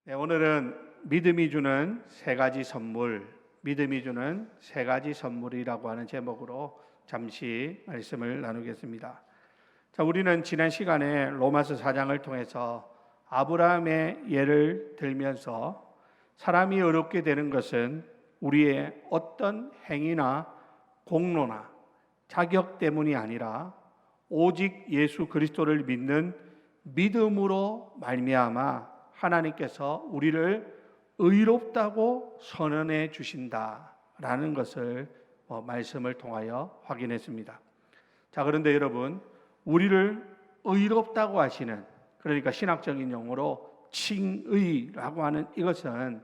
네, 오늘은 믿음이 주는 세 가지 선물, 믿음이 주는 세 가지 선물이라고 하는 제목으로 잠시 말씀을 나누겠습니다. 자, 우리는 지난 시간에 로마서 4장을 통해서 아브라함의 예를 들면서 사람이 어렵게 되는 것은 우리의 어떤 행위나 공로나 자격 때문이 아니라 오직 예수 그리스도를 믿는 믿음으로 말미암아 하나님께서 우리를 의롭다고 선언해 주신다라는 것을 말씀을 통하여 확인했습니다. 자, 그런데 여러분, 우리를 의롭다고 하시는, 그러니까 신학적인 용어로 칭의라고 하는 이것은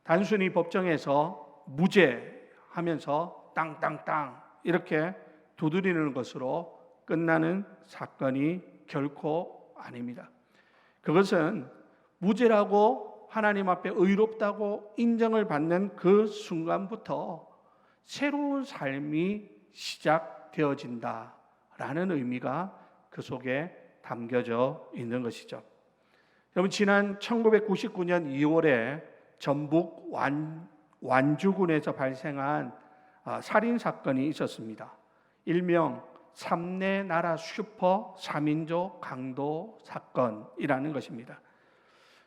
단순히 법정에서 무죄 하면서 땅땅땅 이렇게 두드리는 것으로 끝나는 사건이 결코 아닙니다. 그것은 무죄라고 하나님 앞에 의롭다고 인정을 받는 그 순간부터 새로운 삶이 시작되어진다라는 의미가 그 속에 담겨져 있는 것이죠. 여러분, 지난 1999년 2월에 전북 완주군에서 발생한 살인 사건이 있었습니다. 일명 3내 나라 슈퍼 3인조 강도 사건이라는 것입니다.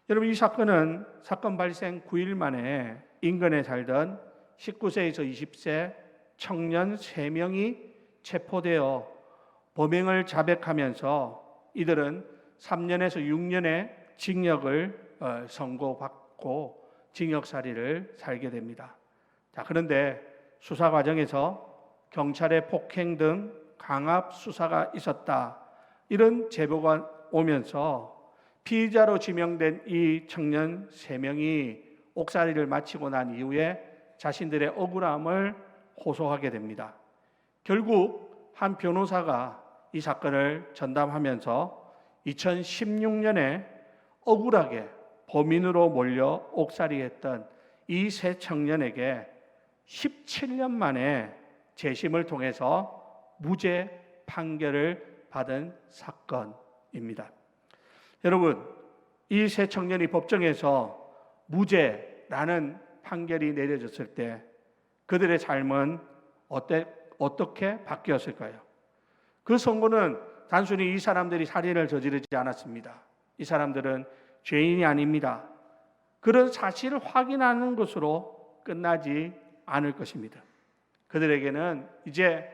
여러분, 이 사건은 사건 발생 9일 만에 인근에 살던 19세에서 20세 청년 3명이 체포되어 범행을 자백하면서 이들은 3년에서 6년의 징역을 선고받고 징역살이를 살게 됩니다. 자, 그런데 수사 과정에서 경찰의 폭행 등 강압 수사가 있었다, 이런 제보가 오면서 피의자로 지명된 이 청년 3명이 옥살이를 마치고 난 이후에 자신들의 억울함을 호소하게 됩니다. 결국 한 변호사가 이 사건을 전담하면서 2016년에 억울하게 범인으로 몰려 옥살이했던 이 세 청년에게 17년 만에 재심을 통해서 무죄 판결을 받은 사건입니다. 여러분, 이 세 청년이 법정에서 무죄라는 판결이 내려졌을 때 그들의 삶은 어떻게 바뀌었을까요? 그 선고는 단순히 이 사람들이 살인을 저지르지 않았습니다. 이 사람들은 죄인이 아닙니다. 그런 사실을 확인하는 것으로 끝나지 않을 것입니다. 그들에게는 이제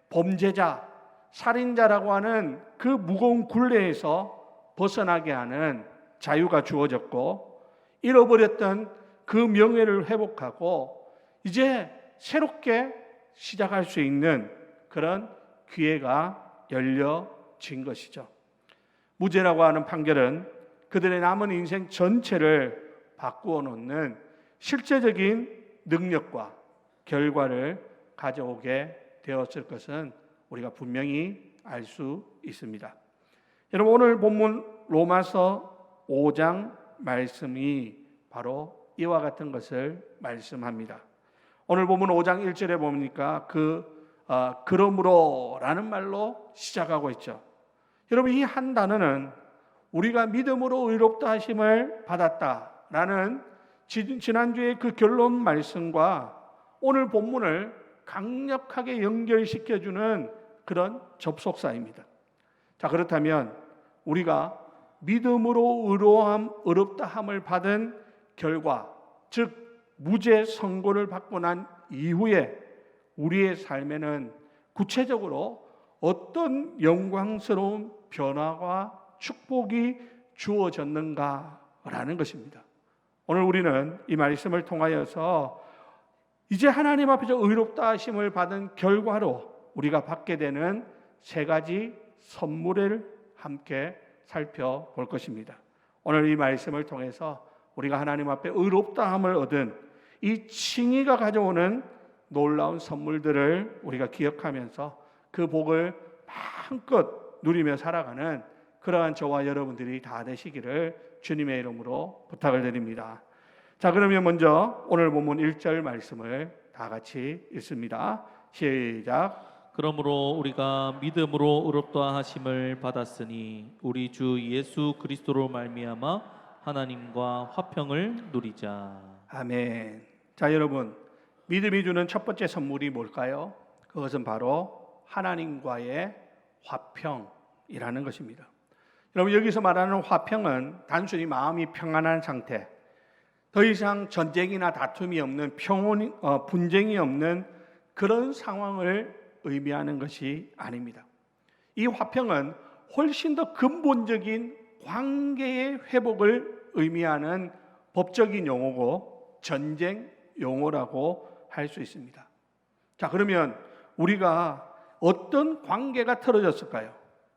범죄자, 살인자라고 하는 그 무거운 굴레에서 벗어나게 하는 자유가 주어졌고, 잃어버렸던 그 명예를 회복하고 이제 새롭게 시작할 수 있는 그런 기회가 열려진 것이죠. 무죄라고 하는 판결은 그들의 남은 인생 전체를 바꾸어 놓는 실제적인 능력과 결과를 가져오게 되었을 것은 우리가 분명히 알 수 있습니다. 여러분, 오늘 본문 로마서 5장 말씀이 바로 이와 같은 것을 말씀합니다. 오늘 본문 5장 1절에 보니까 그러므로라는 말로 시작하고 있죠. 여러분, 이 한 단어는 우리가 믿음으로 의롭다 하심을 받았다라는 지난주의 그 결론 말씀과 오늘 본문을 강력하게 연결시켜주는 그런 접속사입니다. 자, 그렇다면 우리가 믿음으로 의롭다 함을 받은 결과, 즉 무죄 선고를 받고 난 이후에 우리의 삶에는 구체적으로 어떤 영광스러운 변화와 축복이 주어졌는가라는 것입니다. 오늘 우리는 이 말씀을 통하여서 이제 하나님 앞에서 의롭다 하심을 받은 결과로 우리가 받게 되는 세 가지 선물을 함께 살펴볼 것입니다. 오늘 이 말씀을 통해서 우리가 하나님 앞에 의롭다함을 얻은 이 칭의가 가져오는 놀라운 선물들을 우리가 기억하면서 그 복을 마음껏 누리며 살아가는 그러한 저와 여러분들이 다 되시기를 주님의 이름으로 부탁을 드립니다. 자, 그러면 먼저 오늘 본문 1절 말씀을 다 같이 읽습니다. 시작. 그러므로 우리가 믿음으로 의롭다 하심을 받았으니 우리 주 예수 그리스도로 말미암아 하나님과 화평을 누리자. 아멘. 자, 여러분, 믿음이 주는 첫 번째 선물이 뭘까요? 그것은 바로 하나님과의 화평이라는 것입니다. 여러분, 여기서 말하는 화평은 단순히 마음이 평안한 상태, 더 이상 전쟁이나 다툼이 없는 분쟁이 없는 그런 상황을 의미하는 것이 아닙니다. 이 화평은 훨씬 더 근본적인 관계의 회복을 의미하는 법적인 용어고 전쟁 용어라고 할 수 있습니다. 자, 그러면 우리가 어떤 관계가 틀어졌을까요?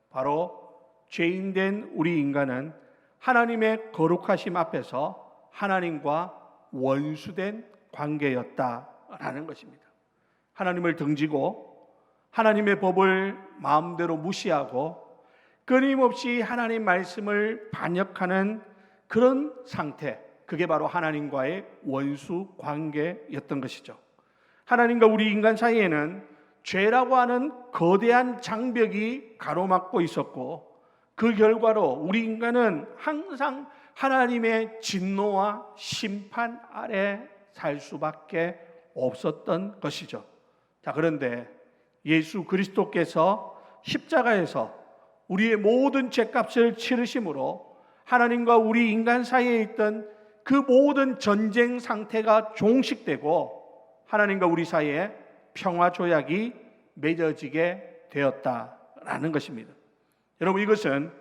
바로 죄인된 우리 인간은 하나님의 거룩하심 앞에서 하나님과 원수된 관계였다라는 것입니다. 하나님을 등지고 하나님의 법을 마음대로 무시하고 끊임없이 하나님 말씀을 반역하는 그런 상태, 그게 바로 하나님과의 원수 관계였던 것이죠. 하나님과 우리 인간 사이에는 죄라고 하는 거대한 장벽이 가로막고 있었고, 그 결과로 우리 인간은 항상 하나님의 진노와 심판 아래 살 수밖에 없었던 것이죠. 자, 그런데 예수 그리스도께서 십자가에서 우리의 모든 죄값을 치르심으로 하나님과 우리 인간 사이에 있던 그 모든 전쟁 상태가 종식되고 하나님과 우리 사이에 평화 조약이 맺어지게 되었다라는 것입니다. 여러분, 이것은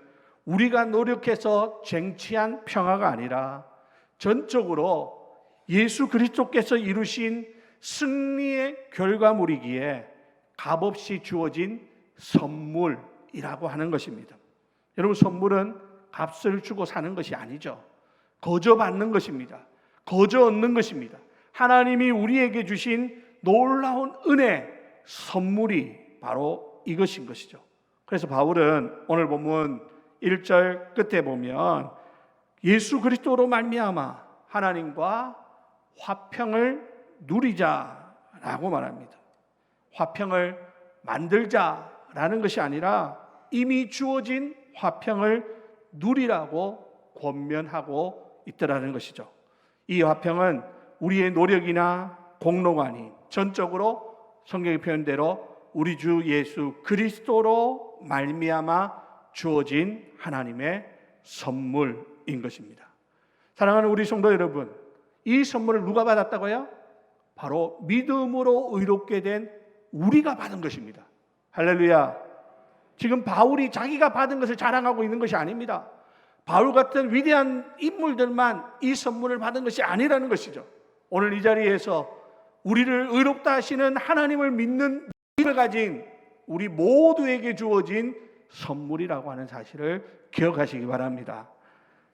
우리가 노력해서 쟁취한 평화가 아니라 전적으로 예수 그리스도께서 이루신 승리의 결과물이기에 값없이 주어진 선물이라고 하는 것입니다. 여러분, 선물은 값을 주고 사는 것이 아니죠. 거저 받는 것입니다. 거저 얻는 것입니다. 하나님이 우리에게 주신 놀라운 은혜, 선물이 바로 이것인 것이죠. 그래서 바울은 오늘 본문 1절 끝에 보면 예수 그리스도로 말미암아 하나님과 화평을 누리자라고 말합니다. 화평을 만들자라는 것이 아니라 이미 주어진 화평을 누리라고 권면하고 있더라는 것이죠. 이 화평은 우리의 노력이나 공로가 아닌 전적으로 성경의 표현대로 우리 주 예수 그리스도로 말미암아 주어진 하나님의 선물인 것입니다. 사랑하는 우리 성도 여러분, 이 선물을 누가 받았다고요? 바로 믿음으로 의롭게 된 우리가 받은 것입니다. 할렐루야. 지금 바울이 자기가 받은 것을 자랑하고 있는 것이 아닙니다. 바울 같은 위대한 인물들만 이 선물을 받은 것이 아니라는 것이죠. 오늘 이 자리에서 우리를 의롭다 하시는 하나님을 믿는 믿음을 가진 우리 모두에게 주어진 선물이라고 하는 사실을 기억하시기 바랍니다.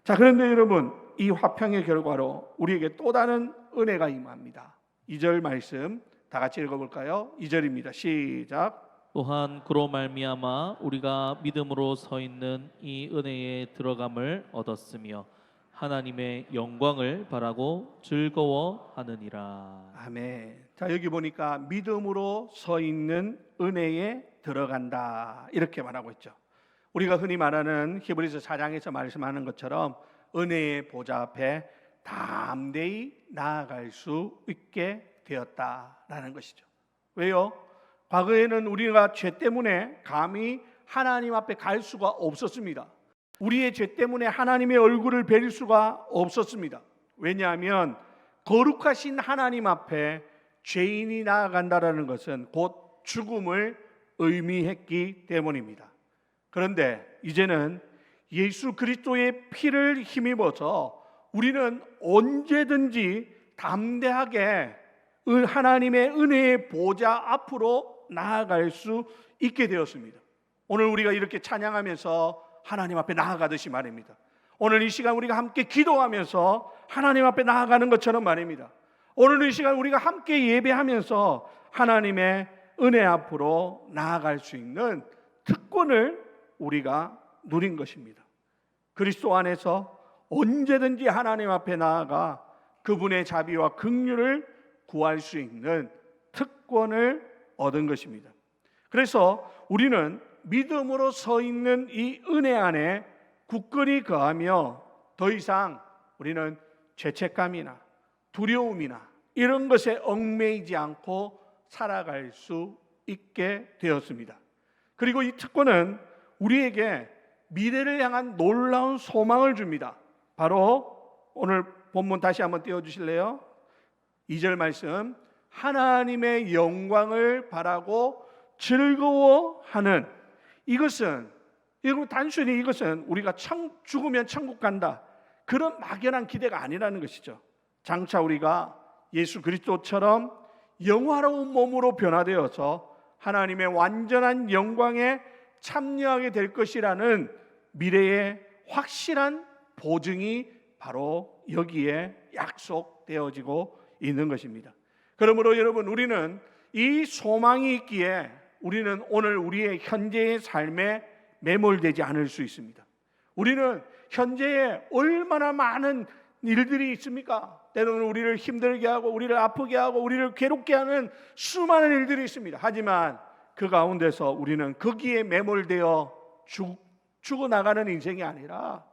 자, 그런데 여러분, 이 화평의 결과로 우리에게 또 다른 은혜가 임합니다. 2절 말씀 다 같이 읽어볼까요? 2절입니다. 시작. 또한 그로 말미암아 우리가 믿음으로 서 있는 이 은혜에 들어감을 얻었으며 하나님의 영광을 바라고 즐거워하느니라. 아멘. 자, 여기 보니까 믿음으로 서 있는 은혜에 들어간다 이렇게 말하고 있죠. 우리가 흔히 말하는 히브리서 4장에서 말씀하는 것처럼 은혜의 보좌 앞에 담대히 나아갈 수 있게 되었다라는 것이죠. 왜요? 과거에는 우리가 죄 때문에 감히 하나님 앞에 갈 수가 없었습니다. 우리의 죄 때문에 하나님의 얼굴을 뵐 수가 없었습니다. 왜냐하면 거룩하신 하나님 앞에 죄인이 나아간다라는 것은 곧 죽음을 의미했기 때문입니다. 그런데 이제는 예수 그리스도의 피를 힘입어서 우리는 언제든지 담대하게 하나님의 은혜의 보좌 앞으로 나아갈 수 있게 되었습니다. 오늘 우리가 이렇게 찬양하면서 하나님 앞에 나아가듯이 말입니다. 오늘 이 시간 우리가 함께 기도하면서 하나님 앞에 나아가는 것처럼 말입니다. 오늘 이 시간 우리가 함께 예배하면서 하나님의 은혜 앞으로 나아갈 수 있는 특권을 우리가 누린 것입니다. 그리스도 안에서 언제든지 하나님 앞에 나아가 그분의 자비와 긍휼을 구할 수 있는 특권을 얻은 것입니다. 그래서 우리는 믿음으로 서 있는 이 은혜 안에 굳건히 거하며 더 이상 우리는 죄책감이나 두려움이나 이런 것에 얽매이지 않고 살아갈 수 있게 되었습니다. 그리고 이 특권은 우리에게 미래를 향한 놀라운 소망을 줍니다. 바로 오늘 본문 다시 한번 띄워주실래요? 2절 말씀, 하나님의 영광을 바라고 즐거워하는, 이것은 여러분 단순히 이것은 우리가 죽으면 천국 간다 그런 막연한 기대가 아니라는 것이죠. 장차 우리가 예수 그리스도처럼 영화로운 몸으로 변화되어서 하나님의 완전한 영광에 참여하게 될 것이라는 미래의 확실한 보증이 바로 여기에 약속되어지고 있는 것입니다. 그러므로 여러분, 우리는 이 소망이 있기에 우리는 오늘 우리의 현재의 삶에 매몰되지 않을 수 있습니다. 우리는 현재에 얼마나 많은 일들이 있습니까? 때로는 우리를 힘들게 하고 우리를 아프게 하고 우리를 괴롭게 하는 수많은 일들이 있습니다. 하지만 그 가운데서 우리는 거기에 매몰되어 죽어나가는 인생이 아니라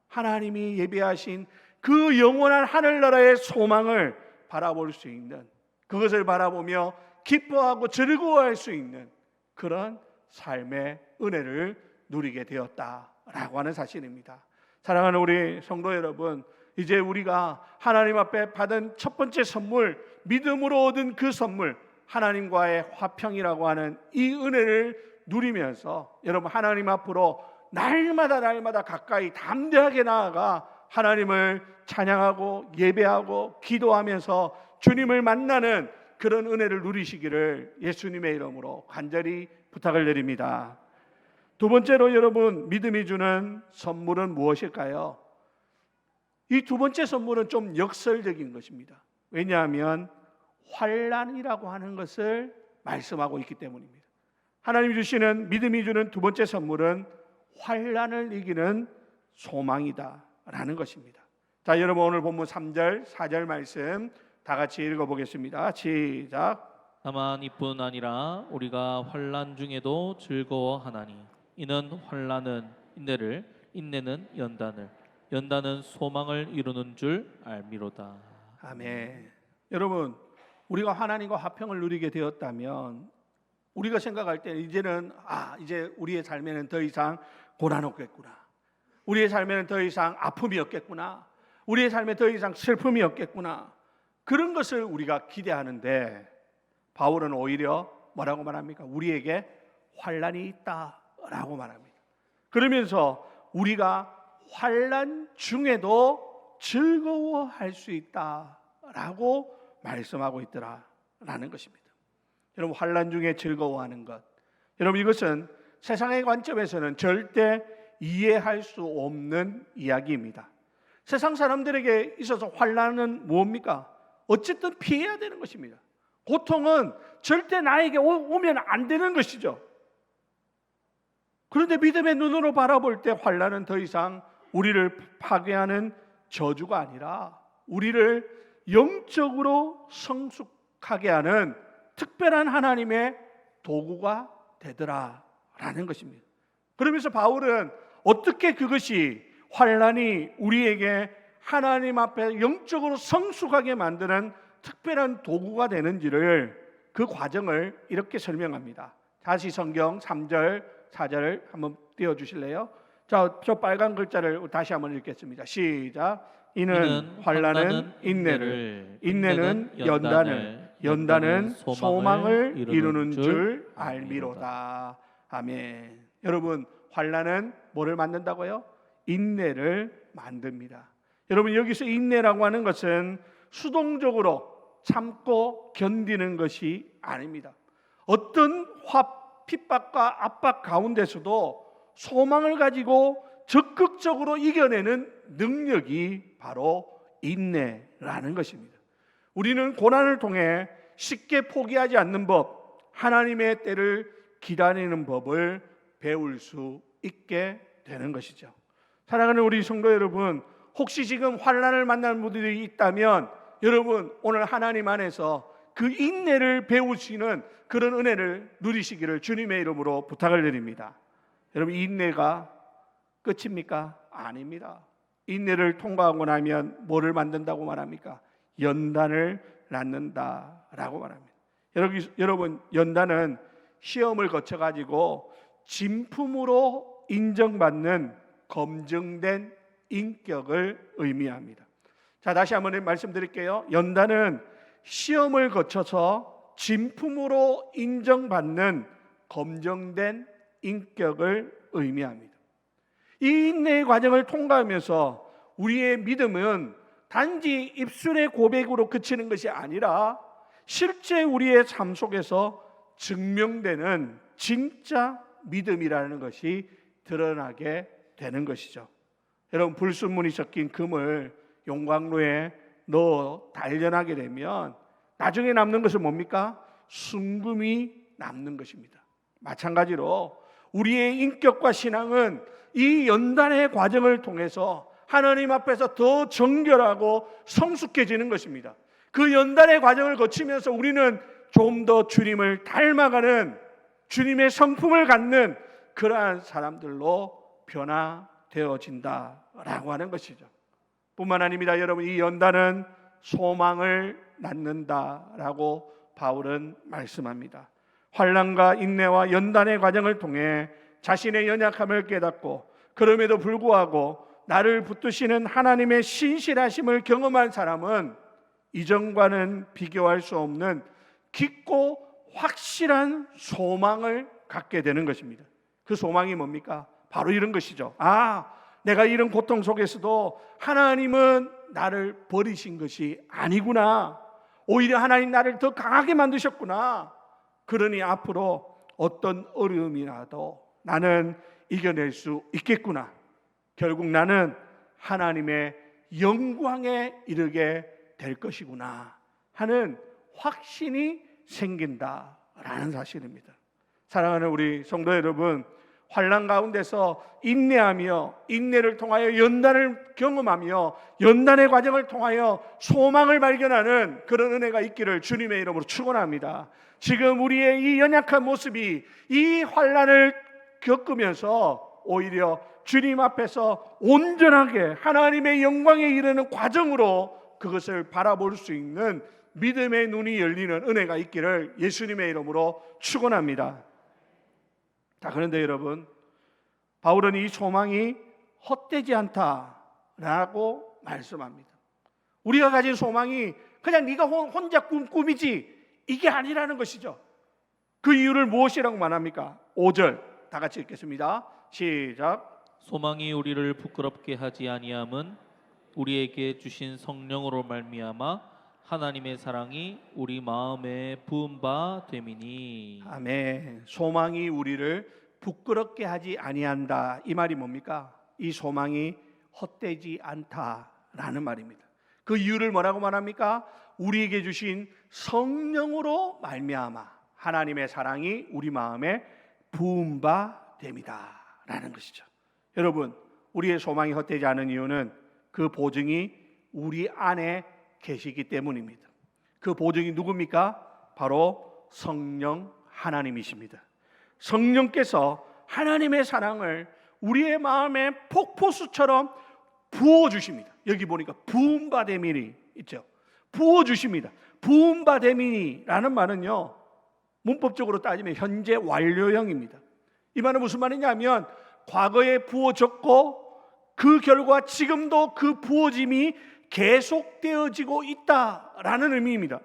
하나님이 예비하신 그 영원한 하늘나라의 소망을 바라볼 수 있는, 그것을 바라보며 기뻐하고 즐거워할 수 있는 그런 삶의 은혜를 누리게 되었다라고 하는 사실입니다. 사랑하는 우리 성도 여러분, 이제 우리가 하나님 앞에 받은 첫 번째 선물, 믿음으로 얻은 그 선물, 하나님과의 화평이라고 하는 이 은혜를 누리면서 여러분, 하나님 앞으로 날마다 가까이 담대하게 나아가 하나님을 찬양하고 예배하고 기도하면서 주님을 만나는 그런 은혜를 누리시기를 예수님의 이름으로 간절히 부탁을 드립니다. 두 번째로 여러분, 믿음이 주는 선물은 무엇일까요? 이 두 번째 선물은 좀 역설적인 것입니다. 왜냐하면 환난이라고 하는 것을 말씀하고 있기 때문입니다. 하나님이 주시는, 믿음이 주는 두 번째 선물은 환난을 이기는 소망이다라는 것입니다. 자, 여러분, 오늘 본문 3절, 4절 말씀 다 같이 읽어보겠습니다. 시작. 다만 이뿐 아니라 우리가 환난 중에도 즐거워하나니 이는 환난은 인내를, 인내는 연단을, 연단은 소망을 이루는 줄 알미로다. 아멘. 여러분, 우리가 하나님과 화평을 누리게 되었다면 우리가 생각할 때 이제는 이제 우리의 삶에는 더 이상 고난 없겠구나, 우리의 삶에는 더 이상 아픔이 없겠구나, 우리의 삶에 더 이상 슬픔이 없겠구나, 그런 것을 우리가 기대하는데 바울은 오히려 뭐라고 말합니까? 우리에게 환난이 있다라고 말합니다. 그러면서 우리가 환난 중에도 즐거워할 수 있다라고 말씀하고 있더라라는 것입니다. 여러분, 환난 중에 즐거워하는 것, 여러분, 이것은 세상의 관점에서는 절대 이해할 수 없는 이야기입니다. 세상 사람들에게 있어서 환난은 뭡니까? 어쨌든 피해야 되는 것입니다. 고통은 절대 나에게 오면 안 되는 것이죠. 그런데 믿음의 눈으로 바라볼 때 환난은 더 이상 우리를 파괴하는 저주가 아니라 우리를 영적으로 성숙하게 하는 특별한 하나님의 도구가 되더라라는 것입니다. 그러면서 바울은 어떻게 그것이 환난이 우리에게 하나님 앞에 영적으로 성숙하게 만드는 특별한 도구가 되는지를, 그 과정을 이렇게 설명합니다. 다시 성경 3절, 4절을 한번 띄워주실래요? 자, 저 빨간 글자를 다시 한번 읽겠습니다. 시작. 이는 환난은 인내를, 인내는 연단을, 연단은 소망을 이루는 줄 알미로다. 아멘. 여러분, 환난은 뭐를 만든다고요? 인내를 만듭니다. 여러분, 여기서 인내라고 하는 것은 수동적으로 참고 견디는 것이 아닙니다. 어떤 핍박과 압박 가운데서도 소망을 가지고 적극적으로 이겨내는 능력이 바로 인내라는 것입니다. 우리는 고난을 통해 쉽게 포기하지 않는 법, 하나님의 때를 기다리는 법을 배울 수 있게 되는 것이죠. 사랑하는 우리 성도 여러분, 혹시 지금 환난을 만난 분들이 있다면 여러분, 오늘 하나님 안에서 그 인내를 배우시는 그런 은혜를 누리시기를 주님의 이름으로 부탁을 드립니다. 여러분, 인내가 끝입니까? 아닙니다. 인내를 통과하고 나면 뭐를 만든다고 말합니까? 연단을 낳는다라고 말합니다. 여러분, 연단은 시험을 거쳐가지고 진품으로 인정받는 검증된 인격을 의미합니다. 자, 다시 한번 말씀드릴게요. 연단은 시험을 거쳐서 진품으로 인정받는 검증된 인격을 의미합니다. 이 인내의 과정을 통과하면서 우리의 믿음은 단지 입술의 고백으로 그치는 것이 아니라 실제 우리의 삶 속에서 증명되는 진짜 믿음이라는 것이 드러나게 되는 것이죠. 여러분, 불순물이 섞인 금을 용광로에 넣어 단련하게 되면 나중에 남는 것은 뭡니까? 순금이 남는 것입니다. 마찬가지로 우리의 인격과 신앙은 이 연단의 과정을 통해서 하나님 앞에서 더 정결하고 성숙해지는 것입니다. 그 연단의 과정을 거치면서 우리는 좀 더 주님을 닮아가는, 주님의 성품을 갖는 그러한 사람들로 변화되어진다라고 하는 것이죠. 뿐만 아닙니다. 여러분, 이 연단은 소망을 낳는다라고 바울은 말씀합니다. 환난과 인내와 연단의 과정을 통해 자신의 연약함을 깨닫고 그럼에도 불구하고 나를 붙드시는 하나님의 신실하심을 경험한 사람은 이전과는 비교할 수 없는 깊고 확실한 소망을 갖게 되는 것입니다. 그 소망이 뭡니까? 바로 이런 것이죠. 내가 이런 고통 속에서도 하나님은 나를 버리신 것이 아니구나. 오히려 하나님 나를 더 강하게 만드셨구나. 그러니 앞으로 어떤 어려움이라도 나는 이겨낼 수 있겠구나. 결국 나는 하나님의 영광에 이르게 될 것이구나 하는 확신이 생긴다라는 사실입니다. 사랑하는 우리 성도 여러분, 환난 가운데서 인내하며 인내를 통하여 연단을 경험하며 연단의 과정을 통하여 소망을 발견하는 그런 은혜가 있기를 주님의 이름으로 축원합니다. 지금 우리의 이 연약한 모습이 이 환난을 겪으면서 오히려 주님 앞에서 온전하게 하나님의 영광에 이르는 과정으로 그것을 바라볼 수 있는 믿음의 눈이 열리는 은혜가 있기를 예수님의 이름으로 축원합니다. 자, 그런데 여러분, 바울은 이 소망이 헛되지 않다라고 말씀합니다. 우리가 가진 소망이 그냥 네가 혼자 꾼 꿈이지 이게 아니라는 것이죠. 그 이유를 무엇이라고 말합니까? 5절 다 같이 읽겠습니다. 시작. 소망이 우리를 부끄럽게 하지 아니함은 우리에게 주신 성령으로 말미암아 하나님의 사랑이 우리 마음에 부은 바 됨이니. 아멘. 소망이 우리를 부끄럽게 하지 아니한다. 이 말이 뭡니까? 이 소망이 헛되지 않다라는 말입니다. 그 이유를 뭐라고 말합니까? 우리에게 주신 성령으로 말미암아 하나님의 사랑이 우리 마음에 부은 바 됨이다라는 것이죠. 여러분, 우리의 소망이 헛되지 않은 이유는 그 보증이 우리 안에 계시기 때문입니다. 그 보증이 누굽니까? 바로 성령 하나님이십니다. 성령께서 하나님의 사랑을 우리의 마음에 폭포수처럼 부어주십니다. 여기 보니까 부은 바 됨이니 있죠. 부어주십니다. 부은 바 됨이니라는 말은요, 문법적으로 따지면 현재 완료형입니다. 이 말은 무슨 말이냐면 과거에 부어졌고 그 결과 지금도 그 부어짐이 계속되어지고 있다라는 의미입니다.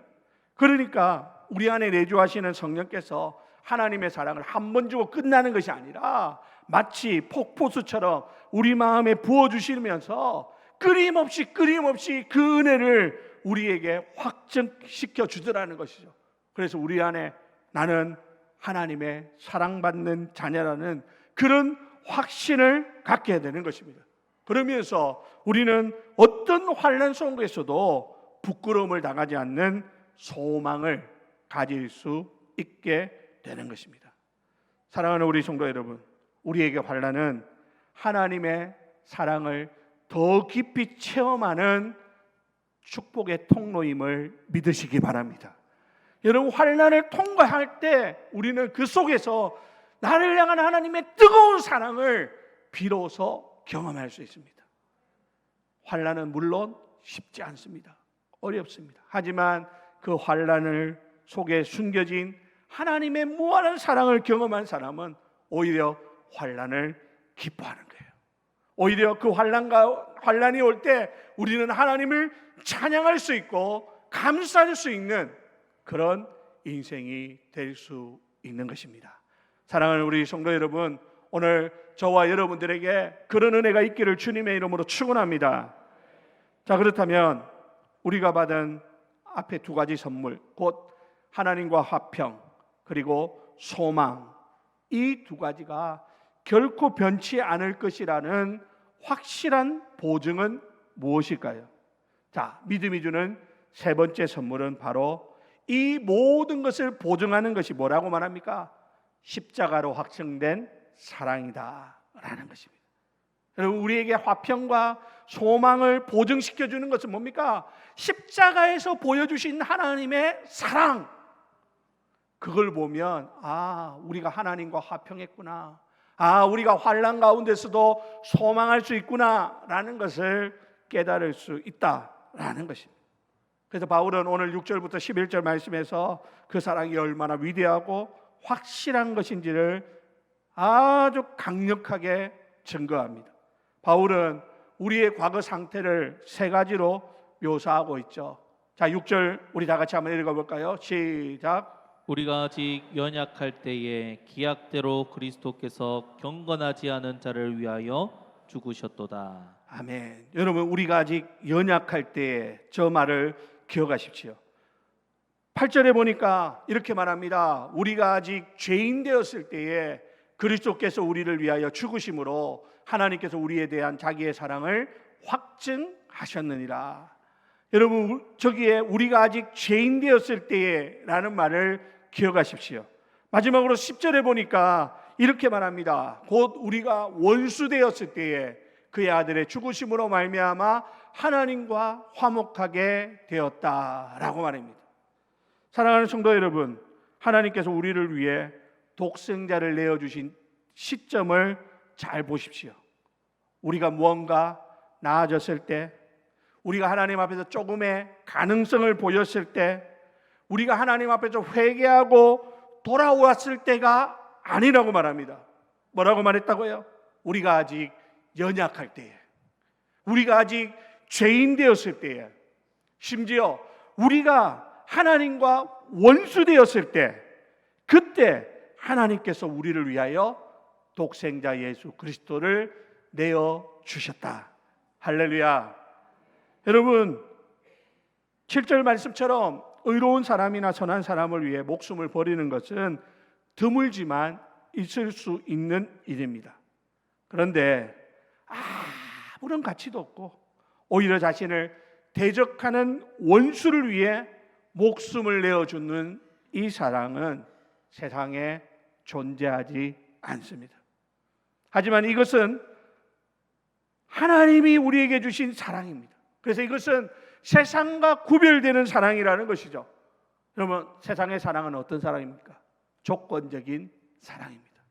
그러니까 우리 안에 내주하시는 성령께서 하나님의 사랑을 한 번 주고 끝나는 것이 아니라 마치 폭포수처럼 우리 마음에 부어주시면서 끊임없이 그 은혜를 우리에게 확증시켜 주더라는 것이죠. 그래서 우리 안에 나는 하나님의 사랑받는 자녀라는 그런 확신을 갖게 되는 것입니다. 그러면서 우리는 어떤 환난 속에서도 부끄러움을 당하지 않는 소망을 가질 수 있게 되는 것입니다. 사랑하는 우리 성도 여러분, 우리에게 환난은 하나님의 사랑을 더 깊이 체험하는 축복의 통로임을 믿으시기 바랍니다. 여러분, 환난을 통과할 때 우리는 그 속에서 나를 향한 하나님의 뜨거운 사랑을 비로소 경험할 수 있습니다. 환난은 물론 쉽지 않습니다. 어렵습니다. 하지만 그 환난을 속에 숨겨진 하나님의 무한한 사랑을 경험한 사람은 오히려 환난을 기뻐하는 거예요. 오히려 그 환난이 올 때 우리는 하나님을 찬양할 수 있고 감사할 수 있는 그런 인생이 될 수 있는 것입니다. 사랑하는 우리 성도 여러분, 오늘 저와 여러분들에게 그런 은혜가 있기를 주님의 이름으로 축원합니다. 자, 그렇다면 우리가 받은 앞에 두 가지 선물, 곧 하나님과 화평 그리고 소망, 이 두 가지가 결코 변치 않을 것이라는 확실한 보증은 무엇일까요? 자, 믿음이 주는 세 번째 선물은 바로 이 모든 것을 보증하는 것이 뭐라고 말합니까? 십자가로 확증된 사랑이다 라는 것입니다. 여러분, 우리에게 화평과 소망을 보증시켜 주는 것은 뭡니까? 십자가에서 보여주신 하나님의 사랑. 그걸 보면 우리가 하나님과 화평했구나, 우리가 환난 가운데서도 소망할 수 있구나 라는 것을 깨달을 수 있다라는 것입니다. 그래서 바울은 오늘 6절부터 11절 말씀에서 그 사랑이 얼마나 위대하고 확실한 것인지를 아주 강력하게 증거합니다. 바울은 우리의 과거 상태를 세 가지로 묘사하고 있죠. 자, 6절 우리 다 같이 한번 읽어볼까요? 시작. 우리가 아직 연약할 때에 기약대로 그리스도께서 경건하지 않은 자를 위하여 죽으셨도다. 아멘. 여러분, 우리가 아직 연약할 때에 저 말을 기억하십시오. 8절에 보니까 이렇게 말합니다. 우리가 아직 죄인 되었을 때에 그리스도께서 우리를 위하여 죽으심으로 하나님께서 우리에 대한 자기의 사랑을 확증하셨느니라. 여러분, 저기에 우리가 아직 죄인 되었을 때에 라는 말을 기억하십시오. 마지막으로 10절에 보니까 이렇게 말합니다. 곧 우리가 원수 되었을 때에 그의 아들의 죽으심으로 말미암아 하나님과 화목하게 되었다라고 말합니다. 사랑하는 성도 여러분, 하나님께서 우리를 위해 독생자를 내어주신 시점을 잘 보십시오. 우리가 무언가 나아졌을 때, 우리가 하나님 앞에서 조금의 가능성을 보였을 때, 우리가 하나님 앞에서 회개하고 돌아왔을 때가 아니라고 말합니다. 뭐라고 말했다고요? 우리가 아직 연약할 때에, 우리가 아직 죄인 되었을 때에, 심지어 우리가 하나님과 원수 되었을 때, 그때 하나님께서 우리를 위하여 독생자 예수 그리스도를 내어 주셨다. 할렐루야. 여러분, 7절 말씀처럼 의로운 사람이나 선한 사람을 위해 목숨을 버리는 것은 드물지만 있을 수 있는 일입니다. 그런데 아무런 가치도 없고 오히려 자신을 대적하는 원수를 위해 목숨을 내어주는 이 사랑은 세상에 존재하지 않습니다. 하지만 이것은 하나님이 우리에게 주신 사랑입니다. 그래서 이것은 세상과 구별되는 사랑이라는 것이죠. 여러분, 세상의 사랑은 어떤 사랑입니까? 조건적인 사랑입니다.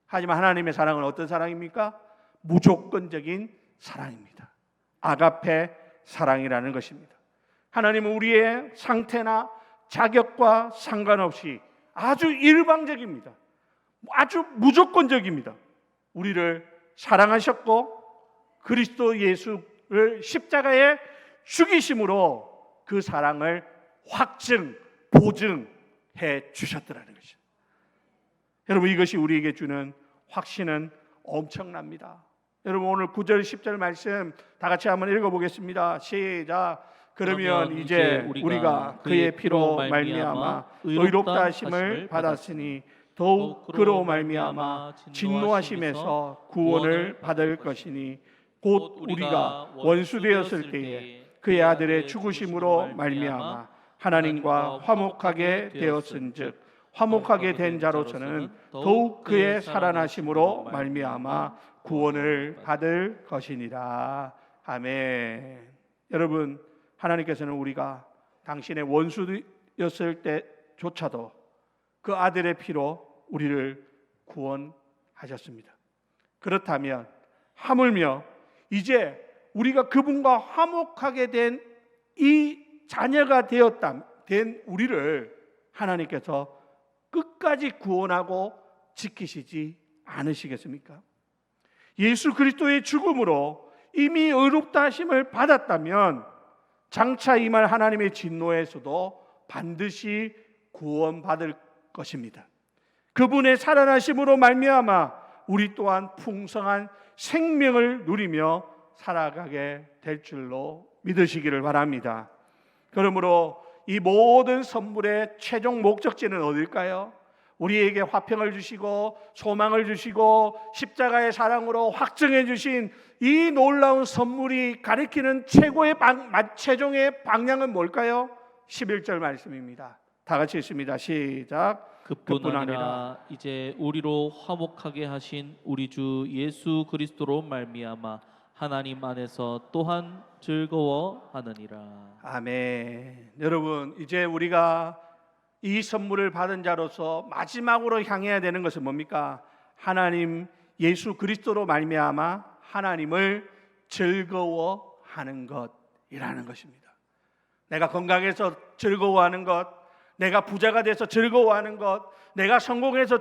하지만 하나님의 사랑은 어떤 사랑입니까? 무조건적인 사랑입니다. 아가페 사랑이라는 것입니다. 하나님은 우리의 상태나 자격과 상관없이 아주 일방적입니다. 아주 무조건적입니다. 우리를 사랑하셨고 그리스도 예수를 십자가에 죽이심으로 그 사랑을 보증해 주셨더라는 것이죠. 여러분, 이것이 우리에게 주는 확신은 엄청납니다. 여러분, 오늘 9절 10절 말씀 다 같이 한번 읽어보겠습니다. 시작. 그러면 이제 우리가 그의 피로 말미암아 의롭다 하심을 받았으니 더욱 그로 말미암아 진노하심에서 구원을 받을 것이니 곧 우리가 원수 되었을 때에 그의 아들의 죽으심으로 말미암아 하나님과 화목하게 되었은즉 화목하게 된 자로서는 더욱 그의 살아나심으로 말미암아 구원을 받을 것이니라. 아멘. 여러분, 하나님께서는 우리가 당신의 원수였을 때조차도 그 아들의 피로 우리를 구원하셨습니다. 그렇다면 하물며 이제 우리가 그분과 화목하게 된 이 자녀가 된 우리를 하나님께서 끝까지 구원하고 지키시지 않으시겠습니까? 예수 그리스도의 죽음으로 이미 의롭다 하심을 받았다면 장차 임할 하나님의 진노에서도 반드시 구원받을 것입니다. 그분의 살아나심으로 말미암아 우리 또한 풍성한 생명을 누리며 살아가게 될 줄로 믿으시기를 바랍니다. 그러므로 이 모든 선물의 최종 목적지는 어딜까요? 우리에게 화평을 주시고 소망을 주시고 십자가의 사랑으로 확증해 주신 이 놀라운 선물이 가리키는 최종의 방향은 뭘까요? 11절 말씀입니다. 다 같이 읽습니다. 시작. 그뿐 아니라 이제 우리로 화목하게 하신 우리 주 예수 그리스도로 말미암아 하나님 안에서 또한 즐거워하느니라. 아멘. 여러분, 이제 우리가 이 선물을 받은 자로서 마지막으로 향해야 되는 것은 뭡니까? 하나님 예수 그리스도로 말미암아 하나님을 즐거워하는 것이라는 것입니다. 내가 건강해서 즐거워하는 것, 내가 부자가 돼서 즐거워하는 것, 내가 성공해서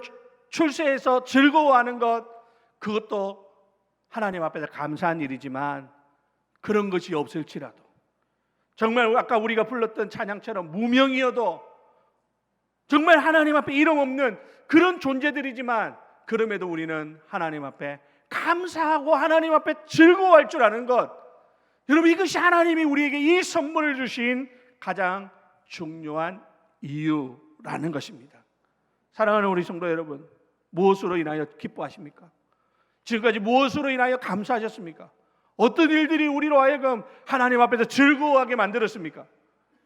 출세해서 즐거워하는 것, 그것도 하나님 앞에서 감사한 일이지만 그런 것이 없을지라도 정말 아까 우리가 불렀던 찬양처럼 무명이어도 정말 하나님 앞에 이름 없는 그런 존재들이지만 그럼에도 우리는 하나님 앞에 감사하고 하나님 앞에 즐거워할 줄 아는 것, 여러분 이것이 하나님이 우리에게 이 선물을 주신 가장 중요한 이유라는 것입니다. 사랑하는 우리 성도 여러분, 무엇으로 인하여 기뻐하십니까? 지금까지 무엇으로 인하여 감사하셨습니까? 어떤 일들이 우리로 하여금 하나님 앞에서 즐거워하게 만들었습니까?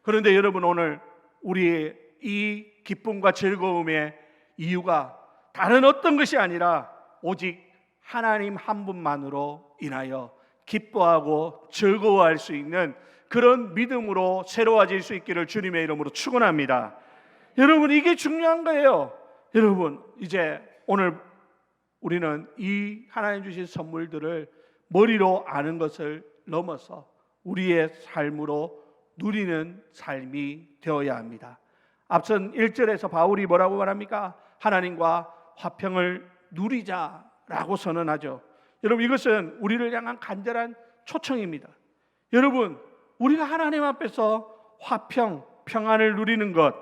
그런데 여러분, 오늘 우리의 이 기쁨과 즐거움의 이유가 다른 어떤 것이 아니라 오직 하나님 한 분만으로 인하여 기뻐하고 즐거워할 수 있는 그런 믿음으로 새로워질 수 있기를 주님의 이름으로 축원합니다. 여러분, 이게 중요한 거예요. 여러분, 이제 오늘 우리는 이 하나님 주신 선물들을 머리로 아는 것을 넘어서 우리의 삶으로 누리는 삶이 되어야 합니다. 앞선 1절에서 바울이 뭐라고 말합니까? 하나님과 화평을 누리자라고 선언하죠. 여러분, 이것은 우리를 향한 간절한 초청입니다. 여러분, 우리가 하나님 앞에서 화평, 평안을 누리는 것,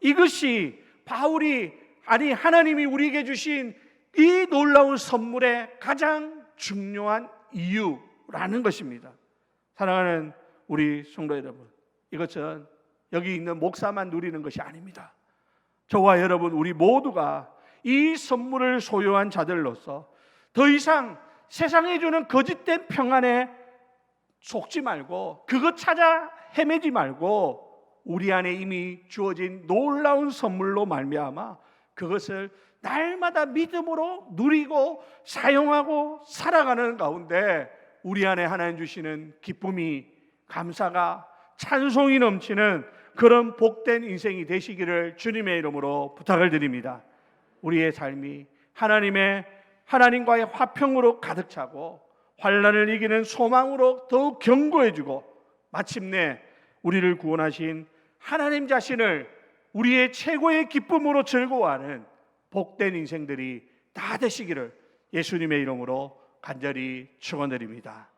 이것이 하나님이 우리에게 주신 이 놀라운 선물의 가장 중요한 이유라는 것입니다. 사랑하는 우리 성도 여러분, 이것은 여기 있는 목사만 누리는 것이 아닙니다. 저와 여러분, 우리 모두가 이 선물을 소유한 자들로서 더 이상 세상에 주는 거짓된 평안에 속지 말고 그것 찾아 헤매지 말고 우리 안에 이미 주어진 놀라운 선물로 말미암아 그것을 날마다 믿음으로 누리고 사용하고 살아가는 가운데 우리 안에 하나님 주시는 기쁨이, 감사가, 찬송이 넘치는 그런 복된 인생이 되시기를 주님의 이름으로 부탁을 드립니다. 우리의 삶이 하나님과의 화평으로 가득 차고 환난을 이기는 소망으로 더욱 견고해지고 마침내 우리를 구원하신 하나님 자신을 우리의 최고의 기쁨으로 즐거워하는 복된 인생들이 다 되시기를 예수님의 이름으로 간절히 축원드립니다.